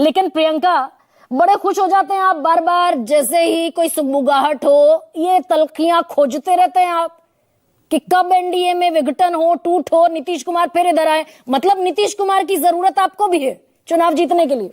लेकिन प्रियंका, बड़े खुश हो जाते हैं आप बार बार, जैसे ही कोई सुगबुगाहट हो ये तलखियां खोजते रहते हैं आप कि कब एनडीए में विघटन हो, टूट हो, नीतीश कुमार फिर इधर आए। मतलब नीतीश कुमार की जरूरत आपको भी है चुनाव जीतने के लिए।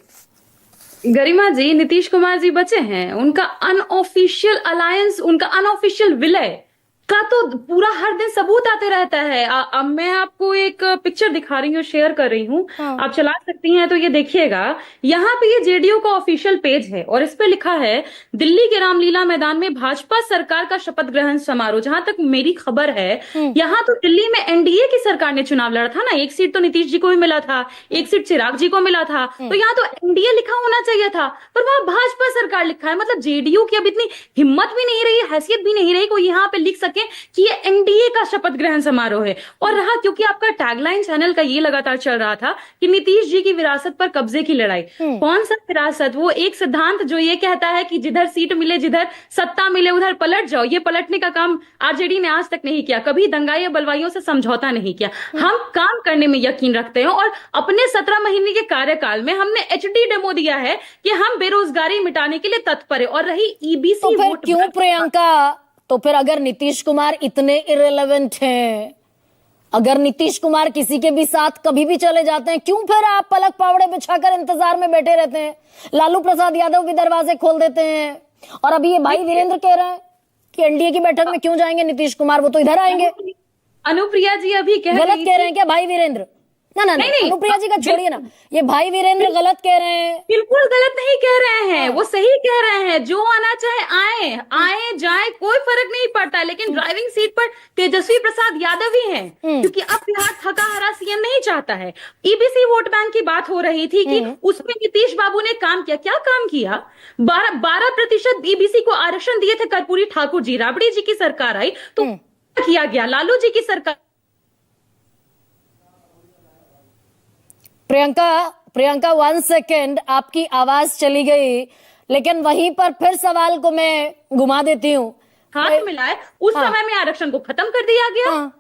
गरिमा जी, नीतीश कुमार जी बचे हैं, उनका अनऑफिशियल अलायंस, उनका अनऑफिशियल विलय का तो पूरा हर दिन सबूत आते रहता है। अब मैं आपको एक पिक्चर दिखा रही हूँ, शेयर कर रही हूँ। हाँ। आप चला सकती हैं तो ये देखिएगा। यहाँ पे ये जेडीयू का ऑफिशियल पेज है और इस पे लिखा है दिल्ली के रामलीला मैदान में भाजपा सरकार का शपथ ग्रहण समारोह। जहां तक मेरी खबर है, यहाँ तो दिल्ली में एनडीए की सरकार ने चुनाव लड़ा था ना, एक सीट तो नीतीश जी को भी मिला था, एक सीट चिराग जी को मिला था, तो यहाँ तो एनडीए लिखा होना चाहिए था, पर वहां भाजपा सरकार लिखा है। मतलब जेडीयू की अब इतनी हिम्मत भी नहीं रही, हैसियत भी नहीं रही कोई यहाँ पे लिख सके कि ये एनडीए का शपथ ग्रहण समारोह है। और रहा, क्योंकि आपका टैगलाइन चैनल का ये लगातार चल रहा था कि नीतीश जी की विरासत पर कब्जे की लड़ाई। कौन सा विरासत? वो एक सिद्धांत जो ये कहता है कि जिधर सीट मिले, जिधर सत्ता मिले उधर पलट जाओ। ये पलटने का काम आरजेडी ने आज तक नहीं किया, कभी दंगाई बलवाइयों से समझौता नहीं किया। हम काम करने में यकीन रखते हैं और अपने 17 महीने के कार्यकाल में हमने एचडी डेमो दिया है कि हम बेरोजगारी मिटाने के लिए तत्पर है। और रही ईबीसी तो फिर वोट, क्यों प्रियंका, तो फिर अगर नीतीश कुमार इतने इररिलेवेंट हैं, अगर नीतीश कुमार किसी के भी साथ कभी भी चले जाते हैं, क्यों फिर आप पलक पावड़े बिछाकर इंतजार में बैठे रहते हैं? लालू प्रसाद यादव भी दरवाजे खोल देते हैं। और अभी ये भाई वीरेंद्र कह रहे हैं कि एनडीए की बैठक में क्यों जाएंगे नीतीश कुमार, वो तो इधर आएंगे। अनुप्रिया जी अभी गलत कह रहे हैं क्या भाई वीरेंद्र? ना ना नहीं, अनुप्रिया जी का छोड़िए ना, ये भाई वीरेंद्र गलत कह रहे हैं। बिल्कुल गलत नहीं कह रहे हैं, वो सही कह रहे हैं। जो आना चाहे आए, आए जाए, कोई फर्क नहीं पड़ता। लेकिन ड्राइविंग सीट पर तेजस्वी प्रसाद यादव ही हैं, क्योंकि अब बिहार थका हारा सीएम नहीं चाहता है। ईबीसी वोट बैंक की बात हो रही थी कि उसमें नीतीश बाबू ने काम किया। क्या काम किया? 12% ईबीसी को आरक्षण दिए थे कर्पूरी ठाकुर जी। राबड़ी जी की सरकार आई तो किया गया, लालू जी की सरकार। प्रियंका 1 सेकेंड, आपकी आवाज चली गई, लेकिन वहीं पर फिर सवाल को मैं घुमा देती हूँ। हाथ मिलाए उस समय में आरक्षण को खत्म कर दिया गया।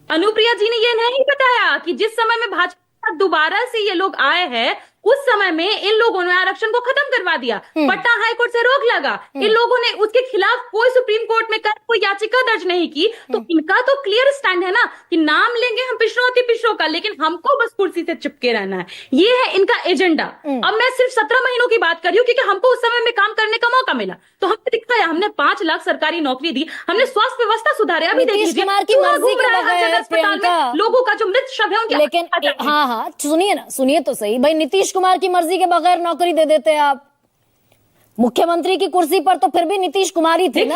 अनुप्रिया जी ने यह नहीं बताया कि जिस समय में भाजपा दोबारा से ये लोग आए हैं, उस समय में इन लोगों ने आरक्षण को खत्म करवा दिया। पटना हाईकोर्ट से रोक लगा, इन लोगों ने उसके खिलाफ कोई सुप्रीम कोर्ट में कोई याचिका दर्ज नहीं की। तो इनका तो क्लियर स्टैंड है ना कि नाम लेंगे हम पिछड़ों अति पिछड़ों का, लेकिन हमको बस कुर्सी से चिपके रहना है। ये है इनका एजेंडा। अब मैं सिर्फ 17 महीनों की बात कर रही हूँ, क्योंकि हमको उस समय में काम करने का मौका मिला, तो हमने दिखाया। हमने 5 लाख सरकारी नौकरी दी, हमने स्वास्थ्य व्यवस्था सुधारे। अभी देख लीजिए लोगों का जो मृत शव है उनके। लेकिन हाँ, सुनिए ना, सुनिए तो सही भाई, नीतीश कुमार की मर्जी के बगैर नौकरी दे देते हैं आप। मुख्यमंत्री की कुर्सी पर तो फिर भी नीतीश कुमार ही थे ना।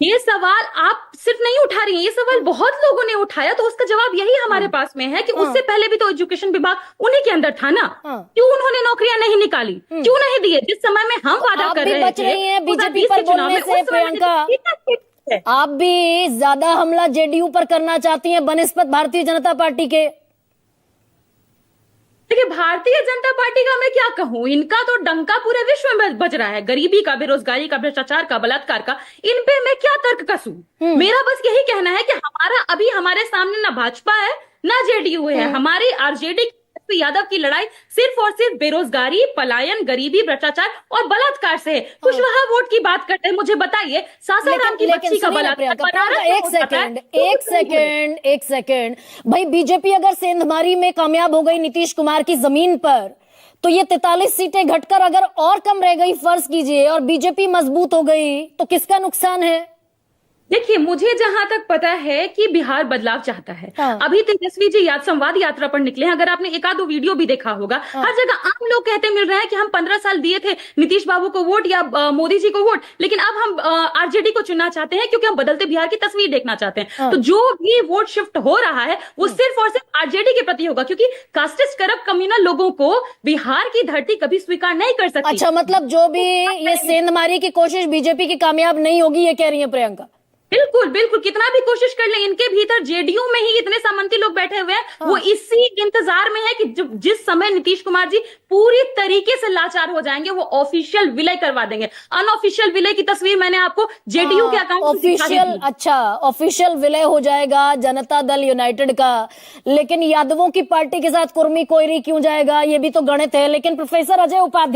ये सवाल आप सिर्फ नहीं उठा रही हैं, ये सवाल बहुत लोगों ने उठाया, तो उसका जवाब यही हमारे पास में है कि उससे पहले भी तो एजुकेशन विभाग उन्हीं के अंदर था ना। क्यों उन्होंने नौकरियां नहीं निकाली, क्यों नहीं दिए? जिस समय में हम वादा कर रहे थे बीजेपी पर बोलने से। प्रियंका, आप भी ज्यादा हमला जेडीयू पर करना चाहती हैं बनिस्बत भारतीय जनता पार्टी के। देखिए, भारतीय जनता पार्टी का मैं क्या कहूं, इनका तो डंका पूरे विश्व में बज रहा है। गरीबी का, बेरोजगारी का, भ्रष्टाचार का, बलात्कार का, इन पे मैं क्या तर्क कसूं? मेरा बस यही कहना है कि हमारे सामने ना भाजपा है ना जेडीयू है। हमारी आरजेडी यादव की लड़ाई सिर्फ और सिर्फ बेरोजगारी, पलायन, गरीबी, भ्रष्टाचार और बलात्कार से है। कुशवाहा वोट की बात करते हैं, मुझे बताइए सासाराम की बच्ची का बलात्कार। एक सेकेंड भाई, बीजेपी अगर सेंधमारी में कामयाब हो गई नीतीश कुमार की जमीन पर, तो ये 43 सीटें घटकर अगर और कम रह गई, फर्ज कीजिए, और बीजेपी मजबूत हो गई, तो किसका नुकसान है? देखिए, मुझे जहां तक पता है कि बिहार बदलाव चाहता है। अभी तेजस्वी जी संवाद यात्रा पर निकले हैं, अगर आपने एक आध वीडियो भी देखा होगा, हर जगह आम लोग कहते मिल रहे हैं कि हम 15 साल दिए थे नीतीश बाबू को वोट या मोदी जी को वोट, लेकिन अब हम आरजेडी को चुनना चाहते हैं क्योंकि हम बदलते बिहार की तस्वीर देखना चाहते हैं। तो जो भी वोट शिफ्ट हो रहा है वो सिर्फ और सिर्फ आरजेडी के प्रति होगा, क्योंकि कास्टिस्ट करप्ट कम्युनल लोगों को बिहार की धरती कभी स्वीकार नहीं कर सकती। अच्छा, मतलब जो भी ये सेंधमारी की कोशिश बीजेपी की कामयाब नहीं होगी, ये कह रही है प्रियंका? बिल्कुल बिल्कुल, कितना भी कोशिश कर लें, इनके भीतर जेडीयू में ही इतने सामंती लोग बैठे हुए हैं। हाँ। वो इसी इंतजार में है कि जिस समय नीतीश कुमार जी पूरी तरीके से लाचार हो जाएंगे, वो ऑफिशियल विलय करवा देंगे। अनऑफिशियल विलय की तस्वीर मैंने आपको जेडीयू के अकाउंट से दिखा दी ऑफिशियल, थी। अच्छा ऑफिशियल विलय हो जाएगा जनता दल यूनाइटेड का, लेकिन यादवों की पार्टी के साथ कुर्मी कोयरी क्यों जाएगा, ये भी तो गणित है। लेकिन प्रोफेसर अजय उपाध्याय